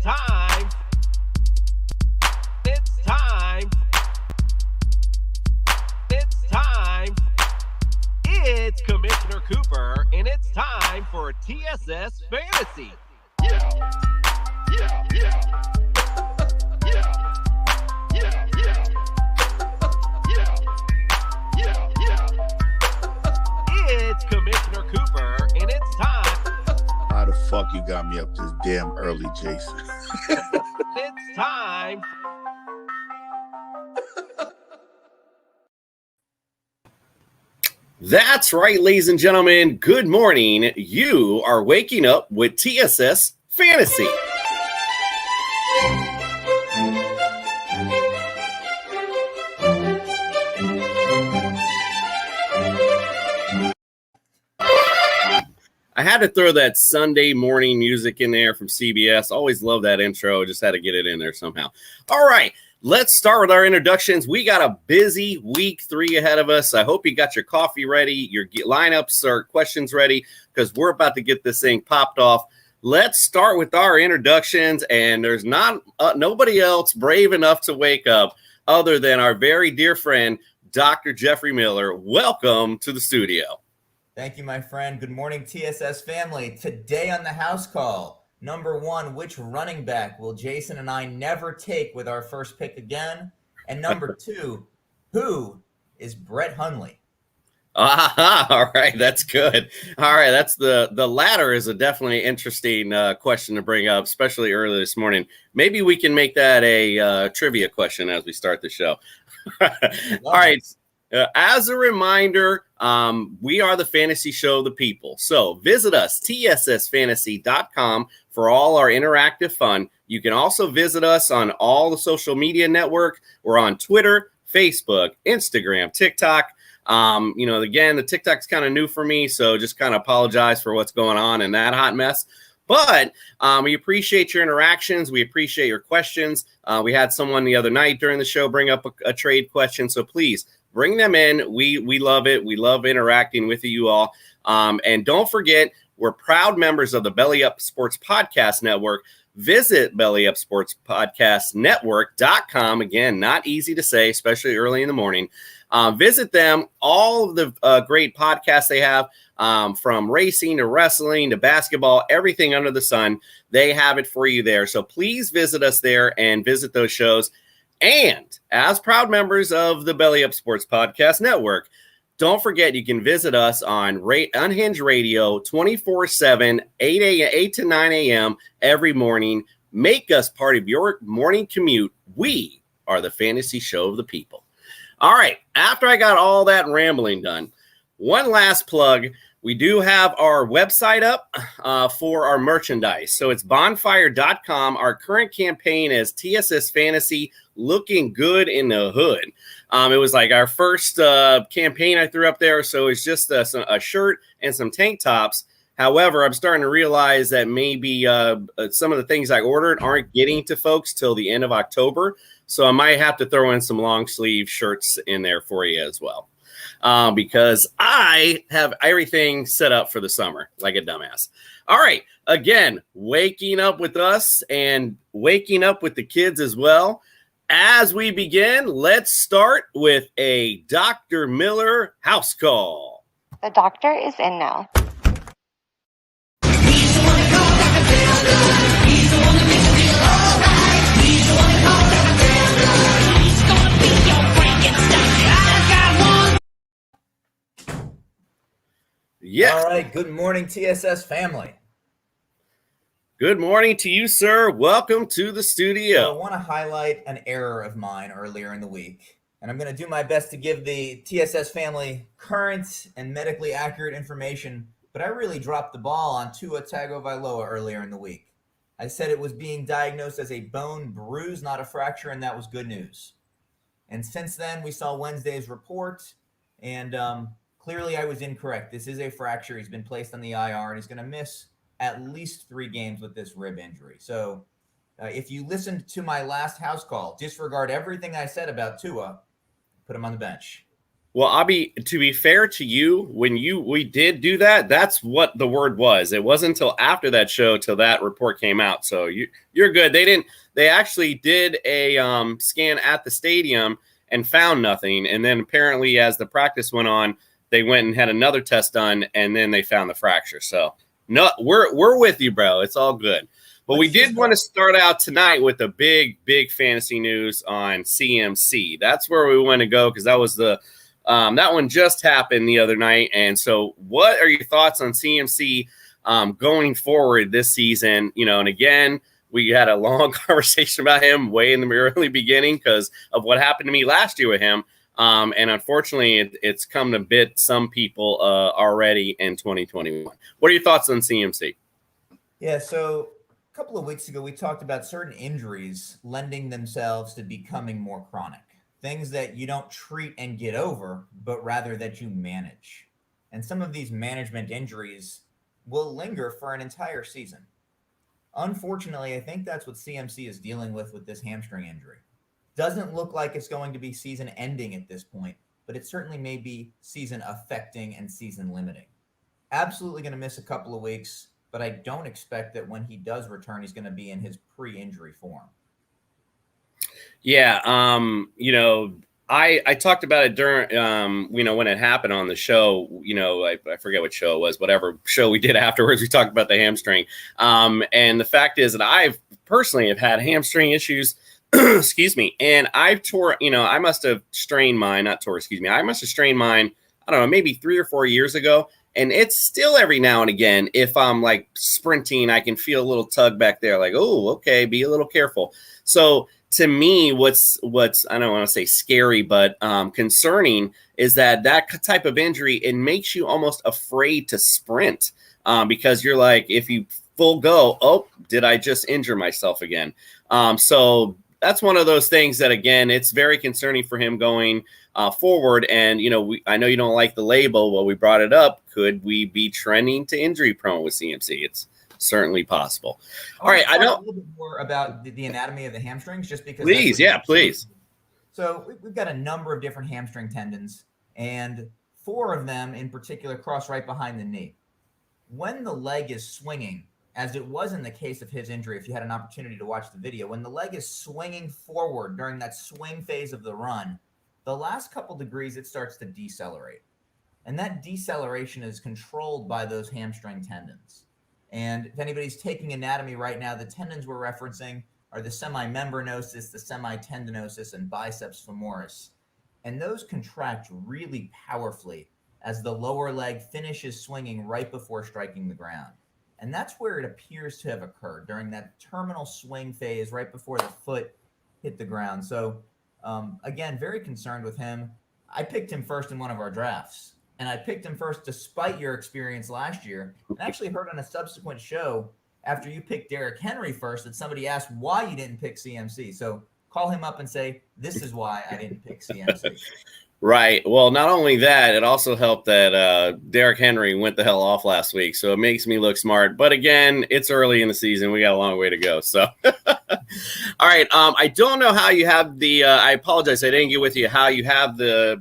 time. It's time. It's time. It's Commissioner Cooper, and it's time for TSS Fantasy. Yeah. Yeah. Yeah. It's Commissioner Cooper, and it's time. How the fuck you got me up this damn early, Jason? It's time. That's right, ladies and gentlemen. Good morning. You are waking up with TSS Fantasy. I had to throw that Sunday morning music in there from CBS. Always love that intro. Just had to get it in there somehow. All right, let's start with our introductions. We got a busy week 3 ahead of us. I hope you got your coffee ready, your lineups or questions ready, because we're about to get this thing popped off. Let's start with our introductions, and there's not nobody else brave enough to wake up other than our very dear friend, Dr. Jeffrey Miller. Welcome to the studio. Thank you, my friend. Good morning, TSS family. Today on the house call, number 1, which running back will Jason and I never take with our first pick again? And number 2, who is Brett Hundley? All right, that's good. All right, that's the latter is a definitely interesting question to bring up, especially early this morning. Maybe we can make that a trivia question as we start the show. All right. As a reminder, we are the fantasy show of the people. So visit us, tssfantasy.com, for all our interactive fun. You can also visit us on all the social media network. We're on Twitter, Facebook, Instagram, TikTok. Again, the TikTok's kind of new for me, so just kind of apologize for what's going on in that hot mess. But we appreciate your interactions. We appreciate your questions. We had someone the other night during the show bring up a trade question, so please bring them in. We love it. We love interacting with you all. And don't forget, we're proud members of the Belly Up Sports Podcast Network. Visit bellyupsportspodcastnetwork.com. Again, not easy to say, especially early in the morning. Visit them. All of the great podcasts they have, from racing to wrestling to basketball, everything under the sun, they have it for you there. So please visit us there and visit those shows. And as proud members of the Belly Up Sports Podcast Network, don't forget you can visit us on Unhinged Radio 24/7, 8 to 9 a.m. every morning. Make us part of your morning commute. We are the fantasy show of the people. All right, after I got all that rambling done, one last plug. We do have our website up for our merchandise. So it's bonfire.com. Our current campaign is TSS Fantasy Looking Good in the Hood. It was like our first campaign I threw up there. So it's just a shirt and some tank tops. However, I'm starting to realize that maybe some of the things I ordered aren't getting to folks till the end of October. So I might have to throw in some long sleeve shirts in there for you as well. Because I have everything set up for the summer like a dumbass. All right. Again, waking up with us and waking up with the kids as well. As we begin, let's start with a Dr. Miller house call. The doctor is in now. Yes. All right. Good morning, TSS family. Good morning to you, sir. Welcome to the studio. So I want to highlight an error of mine earlier in the week, and I'm going to do my best to give the TSS family current and medically accurate information, but I really dropped the ball on Tua Tagovailoa earlier in the week. I said it was being diagnosed as a bone bruise, not a fracture, and that was good news. And since then, we saw Wednesday's report, and clearly I was incorrect. This is a fracture. He's been placed on the IR, and he's going to miss at least 3 games with this rib injury. So if you listened to my last house call, disregard everything I said about Tua, put him on the bench. Well, to be fair to you, when we did do that, that's what the word was. It wasn't until after that show till that report came out. So you're good. They actually did a scan at the stadium and found nothing. And then apparently as the practice went on, they went and had another test done, and then they found the fracture. So no, we're with you, bro. It's all good. But we did want to start out tonight with a big fantasy news on CMC. That's where we want to go because that was that one just happened the other night. And so what are your thoughts on CMC going forward this season? And again, we had a long conversation about him way in the early beginning because of what happened to me last year with him. And unfortunately, it's come to bit some people already in 2021. What are your thoughts on CMC? Yeah, so a couple of weeks ago, we talked about certain injuries lending themselves to becoming more chronic. Things that you don't treat and get over, but rather that you manage. And some of these management injuries will linger for an entire season. Unfortunately, I think that's what CMC is dealing with this hamstring injury. Doesn't look like it's going to be season ending at this point, but it certainly may be season affecting and season limiting. Absolutely going to miss a couple of weeks, but I don't expect that when he does return, he's going to be in his pre-injury form. Yeah. I talked about it during, when it happened on the show, I forget what show it was, whatever show we did afterwards, we talked about the hamstring. And the fact is that I've personally have had hamstring issues, excuse me. And I must have strained mine, I must have strained mine, I don't know, maybe 3 or 4 years ago. And it's still every now and again, if I'm like sprinting, I can feel a little tug back there, like, oh, okay, be a little careful. So to me, what's I don't want to say scary, but concerning is that type of injury, it makes you almost afraid to sprint because you're like, if you full go, oh, did I just injure myself again? So that's one of those things that, again, it's very concerning for him going forward. And, I know you don't like the label, but we brought it up. Could we be trending to injury prone with CMC? It's certainly possible. All right. I know a little bit more about the anatomy of the hamstrings, just because. Please. Yeah, please. So we've got a number of different hamstring tendons, and 4 of them in particular cross right behind the knee. When the leg is swinging, as it was in the case of his injury, if you had an opportunity to watch the video, when the leg is swinging forward during that swing phase of the run, the last couple degrees, it starts to decelerate. And that deceleration is controlled by those hamstring tendons. And if anybody's taking anatomy right now, the tendons we're referencing are the semimembranosus, the semitendinosus, and biceps femoris. And those contract really powerfully as the lower leg finishes swinging right before striking the ground. And that's where it appears to have occurred, during that terminal swing phase right before the foot hit the ground. So, again, very concerned with him. I picked him first in one of our drafts. And I picked him first despite your experience last year. And I actually heard on a subsequent show after you picked Derrick Henry first that somebody asked why you didn't pick CMC. So call him up and say, this is why I didn't pick CMC. Right. Well, not only that, it also helped that Derrick Henry went the hell off last week. So it makes me look smart. But again, it's early in the season. We got a long way to go. So, all right. I don't know how you have I apologize. I didn't get with you how you have the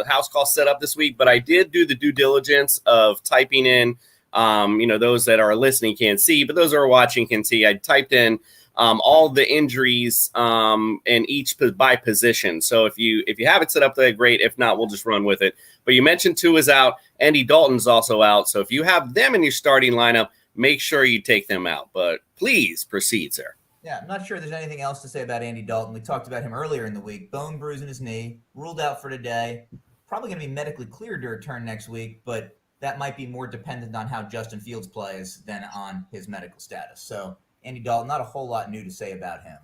house call set up this week, but I did do the due diligence of typing in, those that are listening can't see, but those that are watching can see. I typed in all the injuries in each by position. So if you have it set up there, great. If not, we'll just run with it. But you mentioned Tua is out. Andy Dalton's also out. So if you have them in your starting lineup, make sure you take them out. But please proceed, sir. Yeah, I'm not sure there's anything else to say about Andy Dalton. We talked about him earlier in the week. Bone bruise in his knee, ruled out for today. Probably going to be medically cleared to return next week, but that might be more dependent on how Justin Fields plays than on his medical status. So Andy Dalton, not a whole lot new to say about him.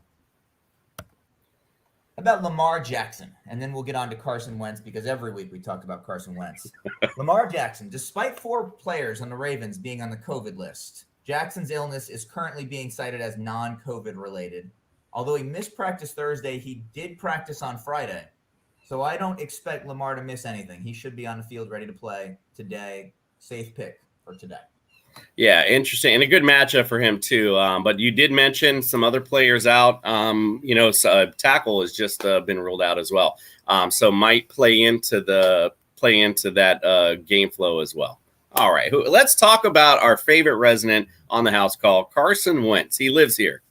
About Lamar Jackson, and then we'll get on to Carson Wentz because every week we talk about Carson Wentz. Lamar Jackson, despite 4 players on the Ravens being on the COVID list, Jackson's illness is currently being cited as non-COVID related. Although he missed practice Thursday, he did practice on Friday. So I don't expect Lamar to miss anything. He should be on the field ready to play today. Safe pick for today. Yeah, interesting, and a good matchup for him too. But you did mention some other players out. Tackle has just been ruled out as well, so might play into that game flow as well. All right, let's talk about our favorite resident on the house call, Carson Wentz. He lives here.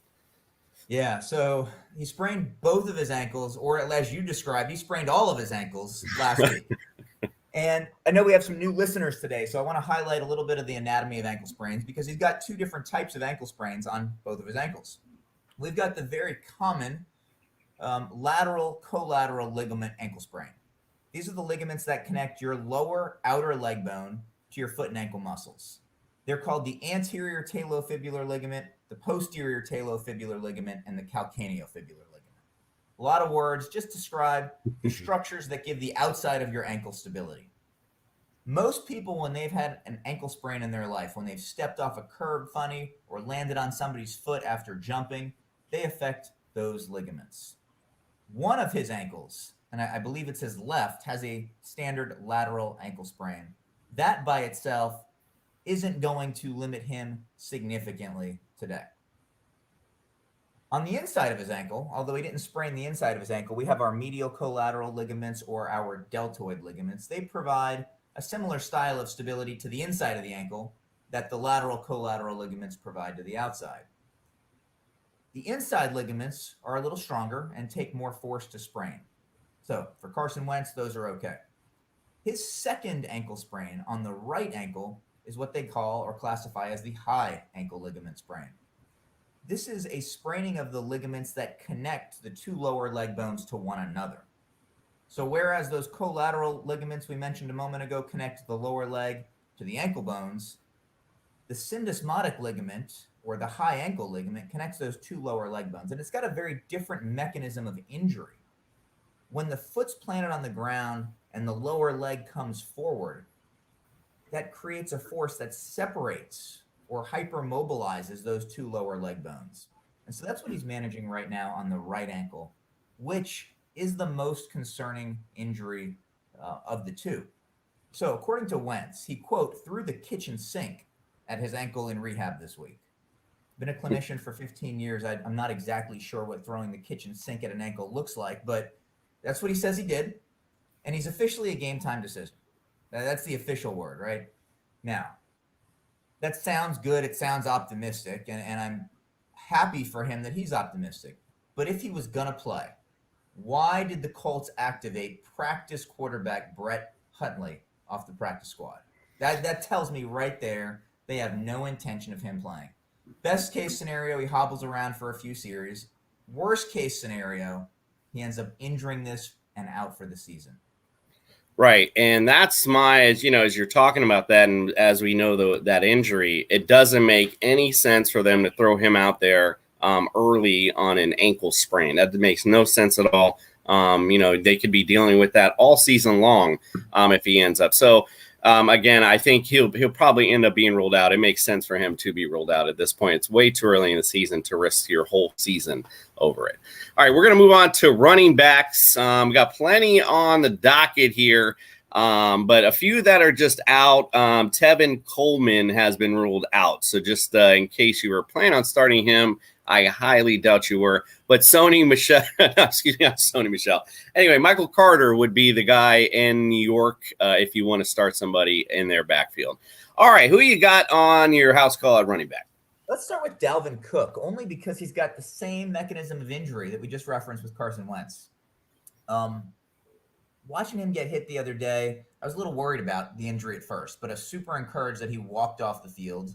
Yeah, so he sprained both of his ankles, or as you described, he sprained all of his ankles last week. And I know we have some new listeners today, so I want to highlight a little bit of the anatomy of ankle sprains because he's got two different types of ankle sprains on both of his ankles. We've got the very common lateral collateral ligament ankle sprain. These are the ligaments that connect your lower outer leg bone to your foot and ankle muscles. They're called the anterior talofibular ligament, the posterior talofibular ligament, and the calcaneofibular ligament. A lot of words just describe the structures that give the outside of your ankle stability. Most people, when they've had an ankle sprain in their life, when they've stepped off a curb funny or landed on somebody's foot after jumping, they affect those ligaments. One of his ankles, and I believe it's his left, has a standard lateral ankle sprain. That by itself isn't going to limit him significantly today. On the inside of his ankle, although he didn't sprain the inside of his ankle, we have our medial collateral ligaments or our deltoid ligaments. They provide a similar style of stability to the inside of the ankle that the lateral collateral ligaments provide to the outside. The inside ligaments are a little stronger and take more force to sprain. So for Carson Wentz, those are okay. His second ankle sprain on the right ankle is what they call or classify as the high ankle ligament sprain. This is a spraining of the ligaments that connect the two lower leg bones to one another. So whereas those collateral ligaments we mentioned a moment ago connect the lower leg to the ankle bones, the syndesmotic ligament or the high ankle ligament connects those two lower leg bones. And it's got a very different mechanism of injury. When the foot's planted on the ground and the lower leg comes forward, that creates a force that separates or hypermobilizes those two lower leg bones. And so that's what he's managing right now on the right ankle, which is the most concerning injury of the two. So according to Wentz, he, quote, threw the kitchen sink at his ankle in rehab this week. Been a clinician for 15 years. I'm not exactly sure what throwing the kitchen sink at an ankle looks like, but that's what he says he did. And he's officially a game time decision. That's the official word, right? Now, that sounds good. It sounds optimistic, and I'm happy for him that he's optimistic. But if he was going to play, why did the Colts activate practice quarterback Brett Hundley off the practice squad? That tells me right there they have no intention of him playing. Best case scenario, he hobbles around for a few series. Worst case scenario, he ends up injuring this and out for the season. Right, and that's as you're talking about that, and as we know that injury, it doesn't make any sense for them to throw him out there early on an ankle sprain. That makes no sense at all. They could be dealing with that all season long if he ends up. So again, I think he'll probably end up being ruled out. It makes sense for him to be ruled out at this point. It's way too early in the season to risk your whole season over it. All right, we're going to move on to running backs. We got plenty on the docket here, but a few that are just out. Tevin Coleman has been ruled out. So just in case you were planning on starting him, I highly doubt you were. But Sony Michel, excuse me, not Sony Michel. Anyway, Michael Carter would be the guy in New York if you want to start somebody in their backfield. All right, who you got on your house call at running back? Let's start with Dalvin Cook, only because he's got the same mechanism of injury that we just referenced with Carson Wentz. Watching him get hit the other day, I was a little worried about the injury at first, but I was super encouraged that he walked off the field.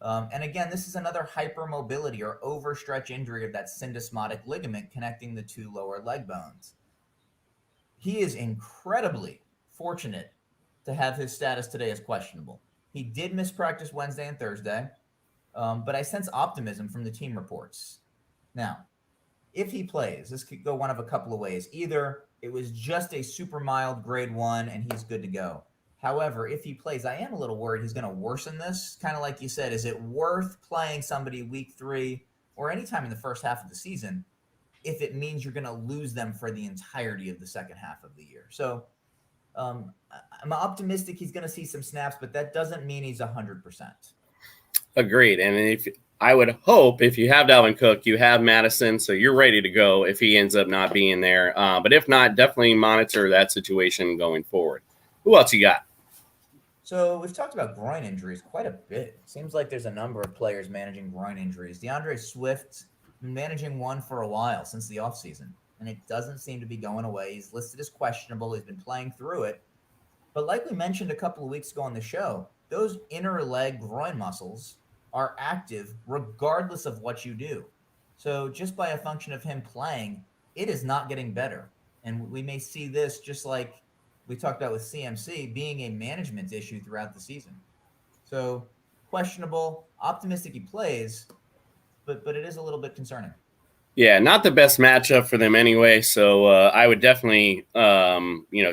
And again, this is another hypermobility or overstretch injury of that syndesmotic ligament connecting the two lower leg bones. He is incredibly fortunate to have his status today as questionable. He did miss practice Wednesday and Thursday, but I sense optimism from the team reports. Now, if he plays, this could go one of a couple of ways. Either it was just a super mild grade 1 and he's good to go. However, if he plays, I am a little worried he's going to worsen this. Kind of like you said, is it worth playing somebody week 3 or anytime in the first half of the season if it means you're going to lose them for the entirety of the second half of the year? So I'm optimistic he's going to see some snaps, but that doesn't mean he's 100%. Agreed. And if I would hope if you have Dalvin Cook, you have Madison, so you're ready to go if he ends up not being there. But if not, definitely monitor that situation going forward. Who else you got? So we've talked about groin injuries quite a bit. Seems like there's a number of players managing groin injuries. DeAndre Swift been managing one for a while since the offseason, and it doesn't seem to be going away. He's listed as questionable. He's been playing through it. But like we mentioned a couple of weeks ago on the show, those inner leg groin muscles are active regardless of what you do. So just by a function of him playing, it is not getting better. And we may see this just like we talked about with CMC being a management issue throughout the season. So questionable, optimistic he plays, but it is a little bit concerning. Yeah, not the best matchup for them anyway. So I would definitely,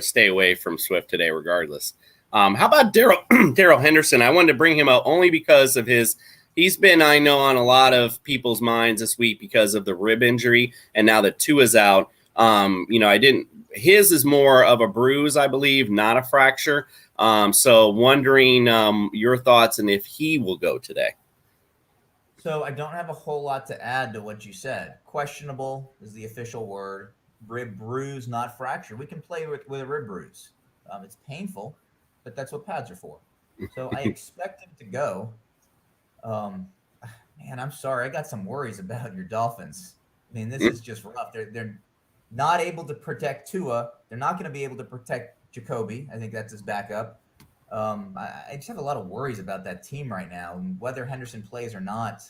stay away from Swift today, regardless. How about Darrell Henderson? I wanted to bring him up only because of he's been, I know, on a lot of people's minds this week because of the rib injury, and now that Tua's out. His is more of a bruise, I believe, not a fracture. So wondering your thoughts and if he will go today. So I don't have a whole lot to add to what you said. Questionable is the official word. Rib bruise, not fracture. We can play with a rib bruise. It's painful, but that's what pads are for. So I expect him to go. Man, I'm sorry. I got some worries about your Dolphins. I mean, this is just rough. They're not able to protect Tua. They're not going to be able to protect Jacoby. I think that's his backup. I just have a lot of worries about that team right now, and whether Henderson plays or not.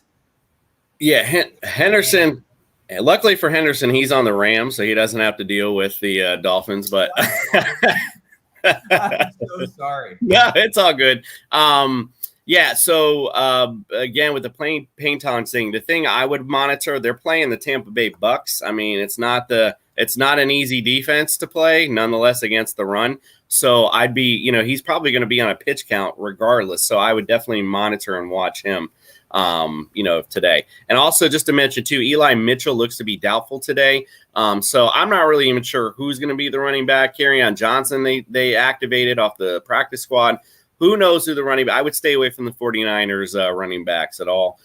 Yeah, Henderson. Luckily for Henderson, he's on the Rams, so he doesn't have to deal with the Dolphins. But I'm so sorry. No, it's all good. So again, with the Payton thing, the thing I would monitor, they're playing the Tampa Bay Bucks. I mean, it's not an easy defense to play, nonetheless, against the run. So I'd be, he's probably going to be on a pitch count regardless. So I would definitely monitor and watch him, today. And also just to mention too, Eli Mitchell looks to be doubtful today. So I'm not really even sure who's going to be the running back. Kerryon Johnson, they activated off the practice squad. Who knows who the running back? I would stay away from the 49ers running backs at all.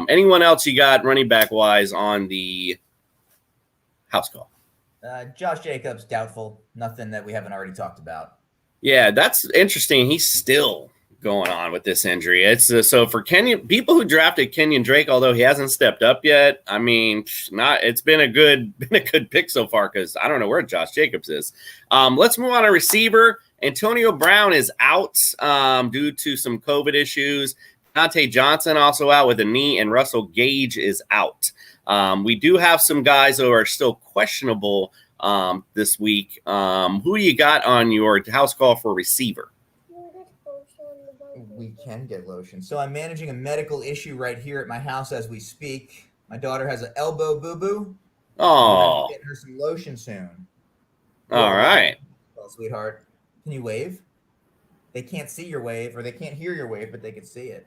Anyone else you got running back wise on the house call? Josh Jacobs, doubtful. Nothing that we haven't already talked about. Yeah, that's interesting. He's still going on with this injury. It's so for people who drafted Kenyon Drake, although he hasn't stepped up yet. I mean, it's been a good pick so far because I don't know where Josh Jacobs is. Let's move on to receiver. Antonio Brown is out due to some COVID issues. Dante Johnson also out with a knee, and Russell Gage is out. We do have some guys who are still questionable this week. Who you got on your house call for receiver? We can get lotion. So I'm managing a medical issue right here at my house as we speak. My daughter has an elbow boo-boo. Oh, Getting her some lotion soon. All right. Well, sweetheart, can you wave? They can't see your wave, or they can't hear your wave, but they can see it.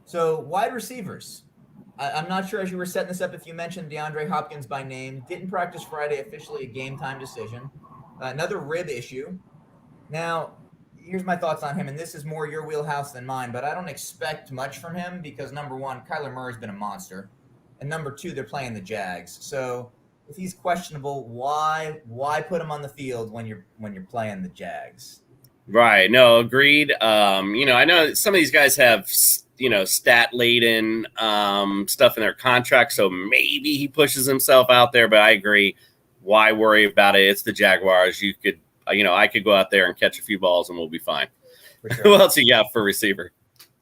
So wide receivers. I'm not sure as you were setting this up if you mentioned DeAndre Hopkins by name. Didn't practice Friday, officially a game time decision. Another rib issue. Now, here's my thoughts on him, and this is more your wheelhouse than mine, but I don't expect much from him because, number one, Kyler Murray's been a monster, and number two, they're playing the Jags. So if he's questionable, why put him on the field when you're playing the Jags? Right. No, agreed. I know some of these guys have stat-laden stuff in their contract, so maybe he pushes himself out there, but I agree. Why worry about it? It's the Jaguars. You could, I could go out there and catch a few balls and we'll be fine. Sure. Who else you got for receiver?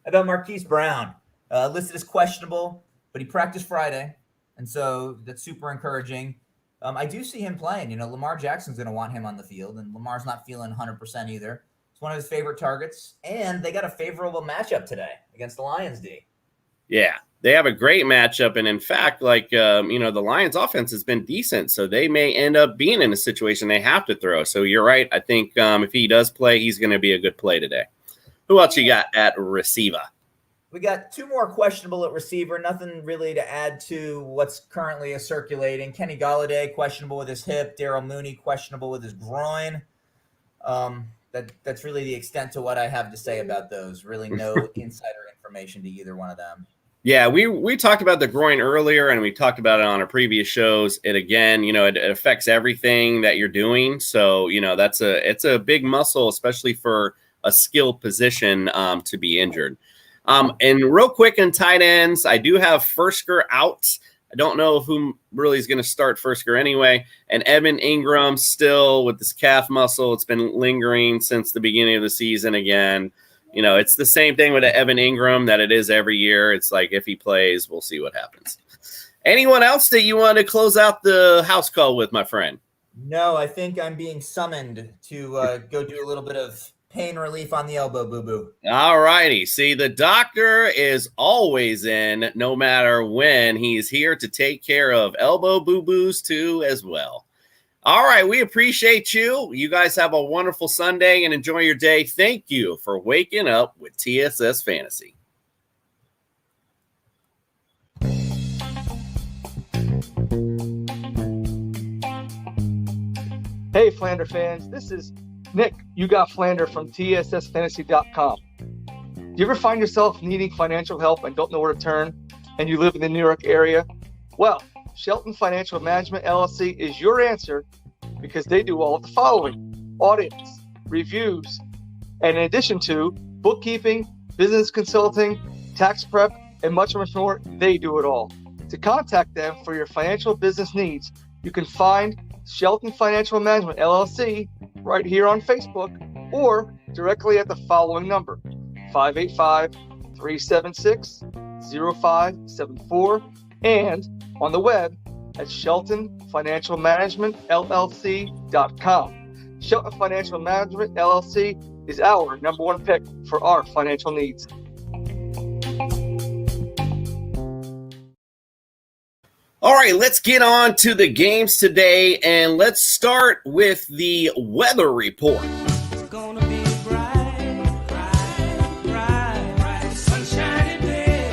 How about Marquise Brown? Listed as questionable, but he practiced Friday, and so that's super encouraging. I do see him playing. Lamar Jackson's going to want him on the field, and Lamar's not feeling 100% either. It's one of his favorite targets, and they got a favorable matchup today against the Lions D. Yeah, they have a great matchup, and in fact, the Lions offense has been decent, so they may end up being in a situation they have to throw. So you're right. I think if he does play, he's going to be a good play today. Who else you got at receiver? We got two more questionable at receiver. Nothing really to add to what's currently circulating. Kenny Golladay, questionable with his hip. Darryl Mooney, questionable with his groin. that's really the extent to what I have to say about those. Really no insider information to either one of them. Yeah, we talked about the groin earlier, and we talked about it on our previous shows. It again, it affects everything that you're doing. So, it's a big muscle, especially for a skilled position to be injured. And real quick in tight ends, I do have Fursker out. I don't know who really is going to start Fursker anyway. And Evan Ingram still with this calf muscle. It's been lingering since the beginning of the season again. It's the same thing with Evan Ingram that it is every year. It's like if he plays, we'll see what happens. Anyone else that you want to close out the house call with, my friend? No, I think I'm being summoned to go do a little bit of pain relief on the elbow, boo-boo. All righty. See, the doctor is always in, no matter when. He's here to take care of elbow boo-boos too as well. All right, we appreciate you. You guys have a wonderful Sunday and enjoy your day. Thank you for waking up with TSS Fantasy. Hey, Flander fans, this is Nick, You Got Flander from TSSFantasy.com. Do you ever find yourself needing financial help and don't know where to turn, and you live in the New York area? Well, Shelton Financial Management LLC is your answer because they do all of the following: audits, reviews, and in addition to bookkeeping, business consulting, tax prep, and much more, they do it all. To contact them for your financial business needs, you can find Shelton Financial Management LLC right here on Facebook or directly at the following number, 585-376-0574, and on the web at sheltonfinancialmanagementllc.com. Shelton Financial Management LLC is our number one pick for our financial needs. All right, let's get on to the games today, and let's start with the weather report. It's gonna be a bright, bright, bright, bright, sunshiny day.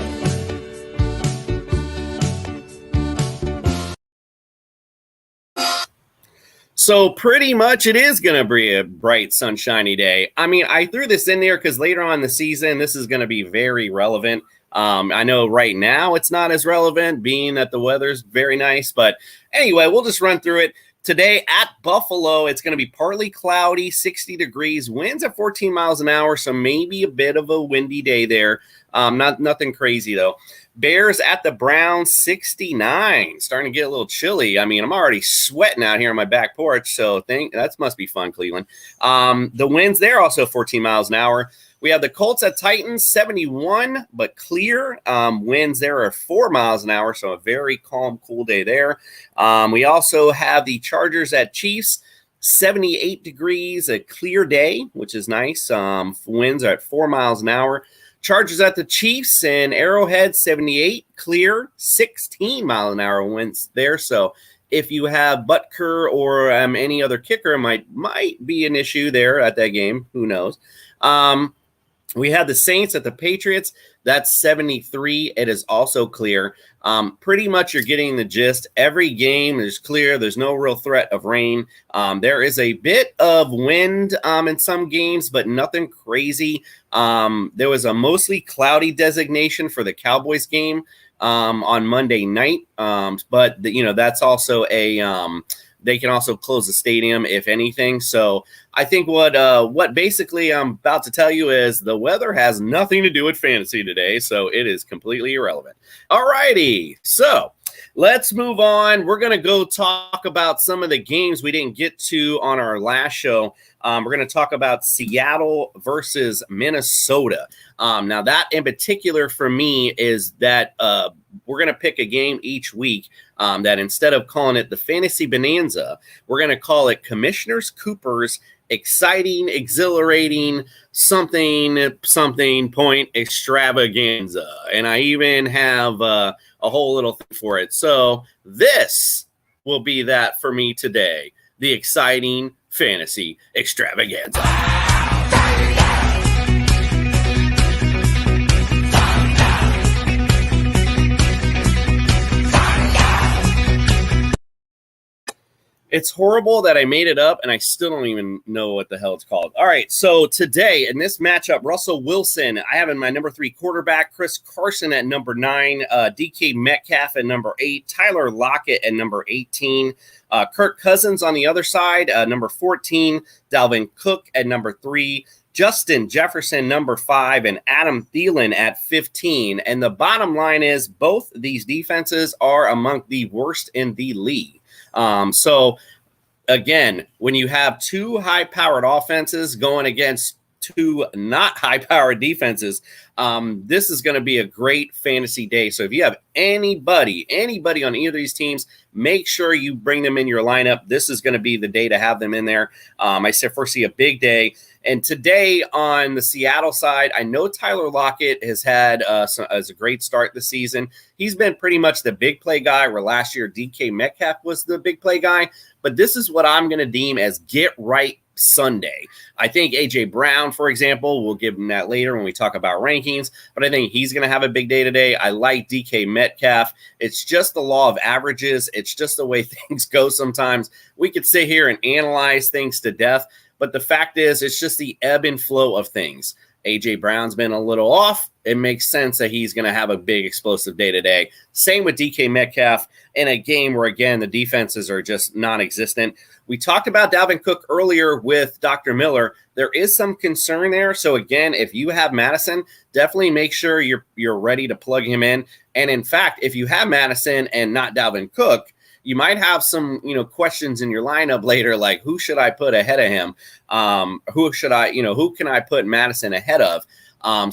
So pretty much it is going to be a bright, sunshiny day. I mean, I threw this in there because later on in the season, this is going to be very relevant. I know right now it's not as relevant, being that the weather's very nice. But anyway, we'll just run through it. Today at Buffalo, it's going to be partly cloudy, 60 degrees, winds at 14 miles an hour, so maybe a bit of a windy day there. Nothing crazy, though. Bears at the Browns, 69. Starting to get a little chilly. I mean, I'm already sweating out here on my back porch, so that must be fun, Cleveland. The winds there also 14 miles an hour. We have the Colts at Titans, 71, but clear. Winds there are 4 miles an hour, so a very calm, cool day there. We also have the Chargers at Chiefs, 78 degrees, a clear day, which is nice. Winds are at 4 miles an hour. Chargers at the Chiefs in Arrowhead, 78, clear, 16 mile an hour winds there. So if you have Butker or any other kicker, might be an issue there at that game. Who knows? We have the Saints at the Patriots. That's 73. It is also clear. Pretty much you're getting the gist. Every game is clear. There's no real threat of rain. There is a bit of wind in some games, but nothing crazy. There was a mostly cloudy designation for the Cowboys game on Monday night. But that's also they can also close the stadium if anything. So I think what basically I'm about to tell you is the weather has nothing to do with fantasy today, so it is completely irrelevant. All righty, so let's move on. We're going to go talk about some of the games we didn't get to on our last show. We're going to talk about Seattle versus Minnesota. Now, that in particular for me is that we're going to pick a game each week that instead of calling it the Fantasy Bonanza, we're going to call it Commissioners Cooper's Exciting, Exhilarating, something point extravaganza. And I even have a whole little thing for it. So this will be that for me today, the Exciting Fantasy Extravaganza. It's horrible that I made it up, and I still don't even know what the hell it's called. All right, so today in this matchup, Russell Wilson, I have in my number 3 quarterback, Chris Carson at number 9, DK Metcalf at number 8, Tyler Lockett at number 18, Kirk Cousins on the other side, number 14, Dalvin Cook at number 3, Justin Jefferson, number 5, and Adam Thielen at 15. And the bottom line is both these defenses are among the worst in the league. So again, when you have 2 high-powered offenses going against 2 not high-powered defenses, this is going to be a great fantasy day. So if you have anybody on either of these teams, make sure you bring them in your lineup. This is going to be the day to have them in there. I foresee a big day. And today on the Seattle side, I know Tyler Lockett has had as a great start this season. He's been pretty much the big play guy, where last year DK Metcalf was the big play guy. But this is what I'm going to deem as get right Sunday. I think A.J. Brown, for example, we'll give him that later when we talk about rankings, but I think he's going to have a big day today. I like DK Metcalf. It's just the law of averages. It's just the way things go sometimes. We could sit here and analyze things to death, but the fact is, it's just the ebb and flow of things. A.J. Brown's been a little off. It makes sense that he's going to have a big explosive day today. Same with DK Metcalf in a game where, again, the defenses are just non-existent. We talked about Dalvin Cook earlier with Dr. Miller. There is some concern there. So, again, if you have Madison, definitely make sure you're ready to plug him in. And, in fact, if you have Madison and not Dalvin Cook, you might have some, questions in your lineup later, like who should I put ahead of him? Who can I put Madison ahead of?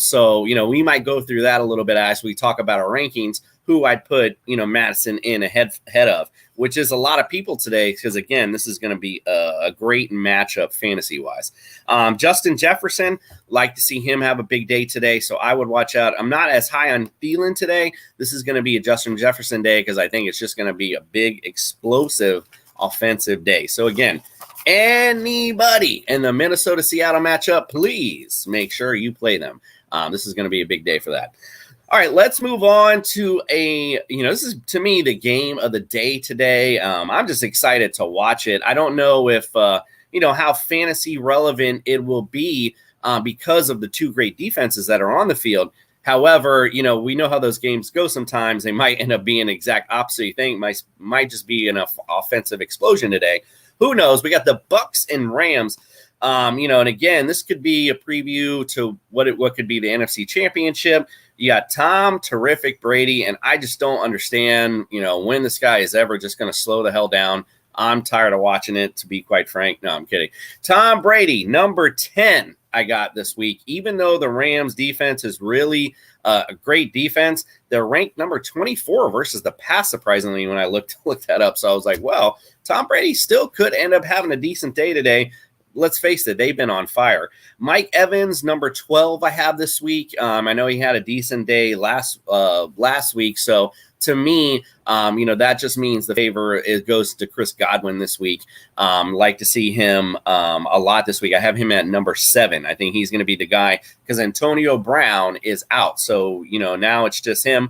So, we might go through that a little bit as we talk about our rankings, who I'd put, Madison in ahead of, which is a lot of people today, because again, this is going to be a great matchup fantasy wise. Justin Jefferson, like to see him have a big day today, so I would watch out. I'm not as high on Thielen today. This is going to be a Justin Jefferson day because I think it's just going to be a big, explosive offensive day. So again, anybody in the Minnesota-Seattle matchup, please make sure you play them. This is going to be a big day for that. All right, let's move on to this is, to me, the game of the day today. I'm just excited to watch it. I don't know if, how fantasy relevant it will be because of the 2 great defenses that are on the field. However, we know how those games go sometimes. They might end up being an exact opposite thing. Might just be an offensive explosion today. Who knows? We got the Bucks and Rams. And again, this could be a preview to what could be the NFC Championship. You got Tom Terrific Brady, and I just don't understand, when this guy is ever just going to slow the hell down. I'm tired of watching it, to be quite frank. No, I'm kidding. Tom Brady, number 10, I got this week. Even though the Rams defense is really a great defense, they're ranked number 24 versus the pass, surprisingly, when I looked that up. So I was like, well, Tom Brady still could end up having a decent day today. Let's face it, they've been on fire. Mike Evans, number 12, I have this week. I know he had a decent day last week. So to me, that just means the favor goes to Chris Godwin this week. Like to see him a lot this week. I have him at number 7. I think he's going to be the guy because Antonio Brown is out. So, now it's just him.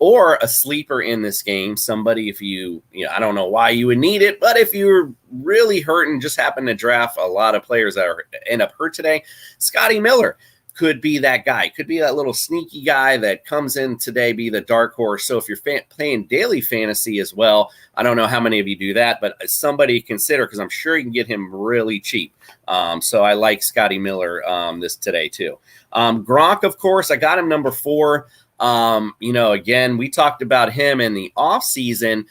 Or a sleeper in this game, somebody, if I don't know why you would need it, but if you're really hurt and just happen to draft a lot of players that end up hurt today, Scotty Miller could be that guy, could be that little sneaky guy that comes in today, be the dark horse. So if you're playing daily fantasy as well, I don't know how many of you do that, but somebody consider, because I'm sure you can get him really cheap. So I like Scotty Miller this today too. Gronk, of course, I got him number 4. Again, we talked about him in the offseason.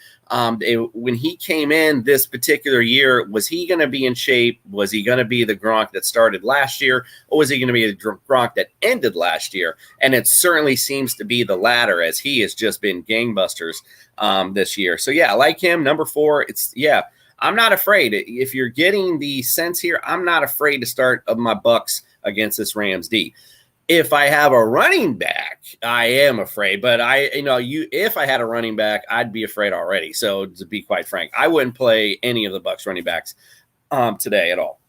When he came in this particular year, was he going to be in shape? Was he going to be the Gronk that started last year? Or was he going to be the Gronk that ended last year? And it certainly seems to be the latter, as he has just been gangbusters this year. So, yeah, I like him. Number 4, I'm not afraid. If you're getting the sense here, I'm not afraid to start my Bucks against this Rams D. If I have a running back, I am afraid. But if I had a running back, I'd be afraid already. So to be quite frank, I wouldn't play any of the Bucs running backs today at all.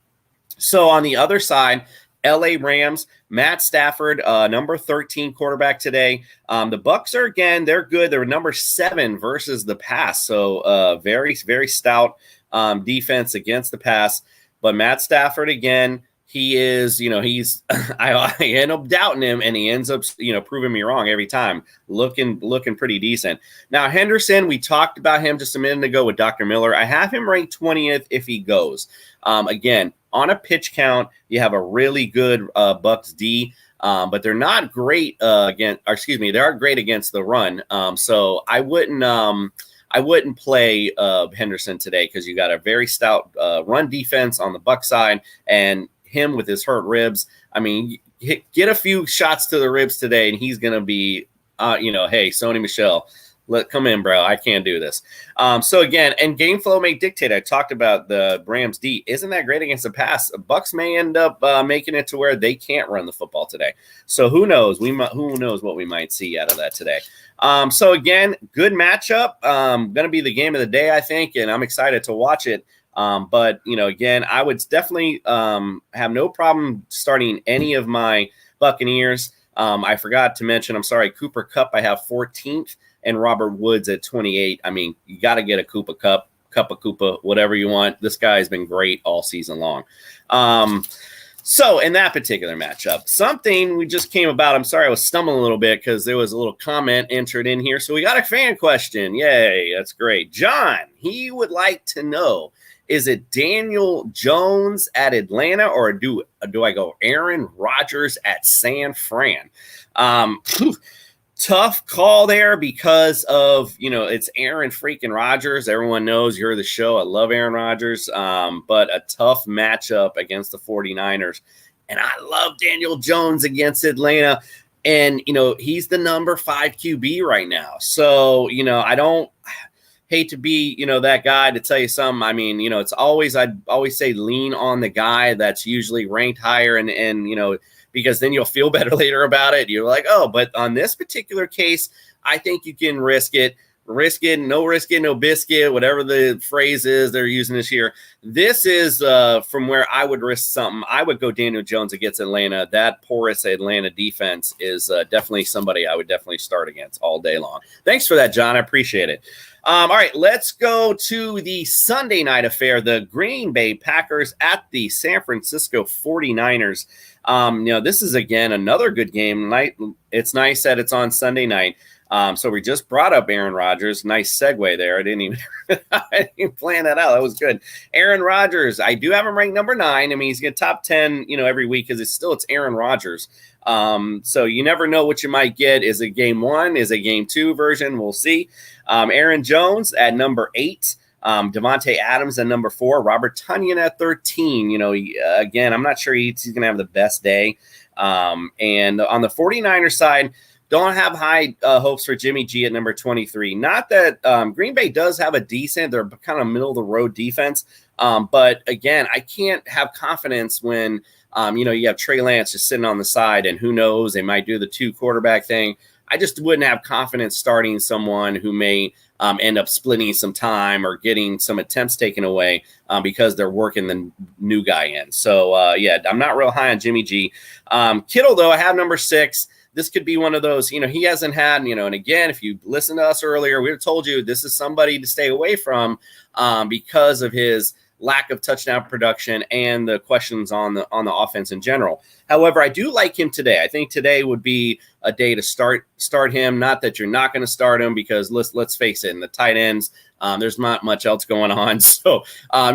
So on the other side, LA Rams, Matt Stafford, number 13 quarterback today. The Bucs are, again, they're good. They're number 7 versus the pass. So very, very stout. defense against the pass. But Matt Stafford, again, he is, he's I end up doubting him, and he ends up, proving me wrong every time. Looking pretty decent. Now, Henderson, we talked about him just a minute ago with Dr. Miller. I have him ranked 20th if he goes. Again, on a pitch count, you have a really good Bucs D. But they're not great they are great against the run. So I wouldn't play Henderson today because you got a very stout run defense on the Bucs side, and him with his hurt ribs. I mean, get a few shots to the ribs today, and he's going to be, hey, Sony Michel, come in, bro. I can't do this. So again, and game flow may dictate. I talked about the Rams D. Isn't that great against the pass? Bucs may end up making it to where they can't run the football today. So who knows? Who knows what we might see out of that today. So again, good matchup. Going to be the game of the day, I think, and I'm excited to watch it. But again, I would definitely have no problem starting any of my Buccaneers. I forgot to mention, I'm sorry, Cooper Kupp I have 14th. And Robert Woods at 28. I mean, you got to get a Cup of Koopa, whatever you want. This guy has been great all season long. So in that particular matchup, something we just came about. I'm sorry, I was stumbling a little bit because there was a little comment entered in here. So we got a fan question. Yay, that's great. John, he would like to know, is it Daniel Jones at Atlanta, or do I go Aaron Rodgers at San Fran? Tough call there because of, it's Aaron freaking Rodgers. Everyone knows you're the show. I love Aaron Rodgers, but a tough matchup against the 49ers. And I love Daniel Jones against Atlanta. And, he's the number 5 QB right now. So, I don't hate to be, that guy to tell you something. I mean, I'd always say lean on the guy that's usually ranked higher and because then you'll feel better later about it. You're like, oh, but on this particular case, I think you can risk it, no biscuit, whatever the phrase is they're using this year. This is from where I would risk something. I would go Daniel Jones against Atlanta. That porous Atlanta defense is definitely somebody I would definitely start against all day long. Thanks for that, John. I appreciate it. All right, let's go to the Sunday night affair, the Green Bay Packers at the San Francisco 49ers. This is, again, another good game. It's nice that it's on Sunday night. So we just brought up Aaron Rodgers. Nice segue there. I didn't even plan that out. That was good. Aaron Rodgers, I do have him ranked number 9. I mean, he's going to top 10, every week because it's Aaron Rodgers. So you never know what you might get. Is it game 1? Is it game 2 version? We'll see. Aaron Jones at number 8. Devontae Adams at number 4, Robert Tonyan at 13. Again, I'm not sure he's going to have the best day. And on the 49ers side, don't have high hopes for Jimmy G at number 23. Not that Green Bay does have a decent, they're kind of middle of the road defense. But again, I can't have confidence when, you have Trey Lance just sitting on the side, and who knows, they might do the 2 quarterback thing. I just wouldn't have confidence starting someone who may end up splitting some time or getting some attempts taken away because they're working the new guy in. So, I'm not real high on Jimmy G. Kittle, though, I have number 6. This could be one of those, he hasn't had, and again, if you listened to us earlier, we have told you this is somebody to stay away from because of his lack of touchdown production and the questions on the offense in general. However, I do like him today. I think today would be a day to start him. Not that you're not going to start him, because let's face it, in the tight ends, there's not much else going on. So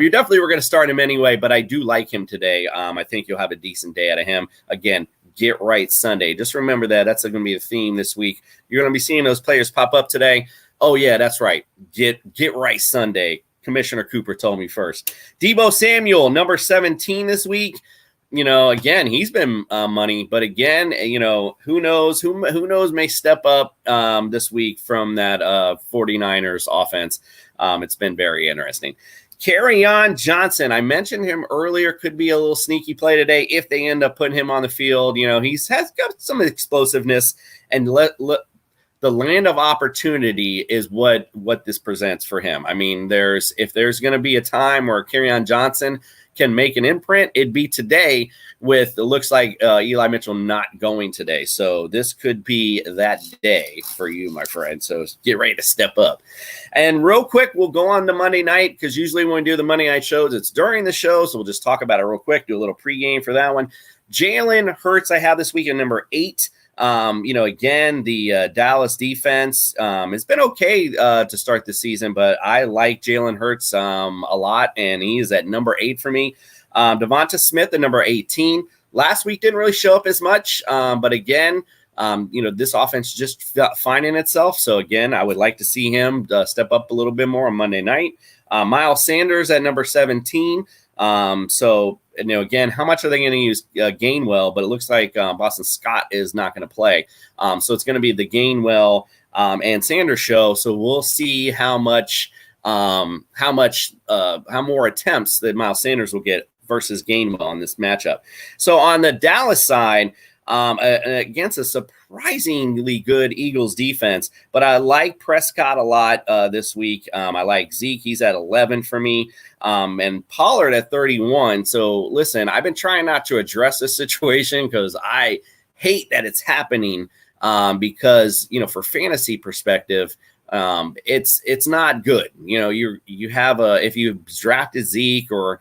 you definitely were going to start him anyway, but I do like him today. I think you'll have a decent day out of him. Again, Get Right Sunday. Just remember that's going to be the theme this week. You're going to be seeing those players pop up today. Oh, yeah, that's right. Get Right Sunday. Commissioner Cooper told me first. Deebo Samuel, number 17 this week. Again, he's been money, but again, who knows? Who knows may step up this week from that 49ers offense. It's been very interesting. Kerryon Johnson, I mentioned him earlier, could be a little sneaky play today if they end up putting him on the field. He's has got some explosiveness, and the the land of opportunity is what this presents for him. I mean, if there's going to be a time where Kerryon Johnson can make an imprint, it'd be today. It looks like Eli Mitchell not going today. So this could be that day for you, my friend. So get ready to step up. And real quick, we'll go on to Monday night, because usually when we do the Monday night shows, it's during the show. So we'll just talk about it real quick, do a little pregame for that one. Jalen Hurts, I have this week at number 8. Again, the Dallas defense has been okay to start the season, but I like Jalen Hurts a lot, and he is at number 8 for me. Devonta Smith at number 18. Last week didn't really show up as much, but again, this offense just finding itself. So again, I would like to see him step up a little bit more on Monday night. Miles Sanders at number 17. Again, how much are they going to use Gainwell? But it looks like Boston Scott is not going to play. So it's going to be the Gainwell and Sanders show. So we'll see how more attempts that Miles Sanders will get versus Gainwell in this matchup. So on the Dallas side, against a surprisingly good Eagles defense, but I like Prescott a lot this week. I like Zeke. He's at 11 for me, and Pollard at 31. So listen, I've been trying not to address this situation because I hate that it's happening, because, for fantasy perspective, it's not good. You have if you drafted Zeke or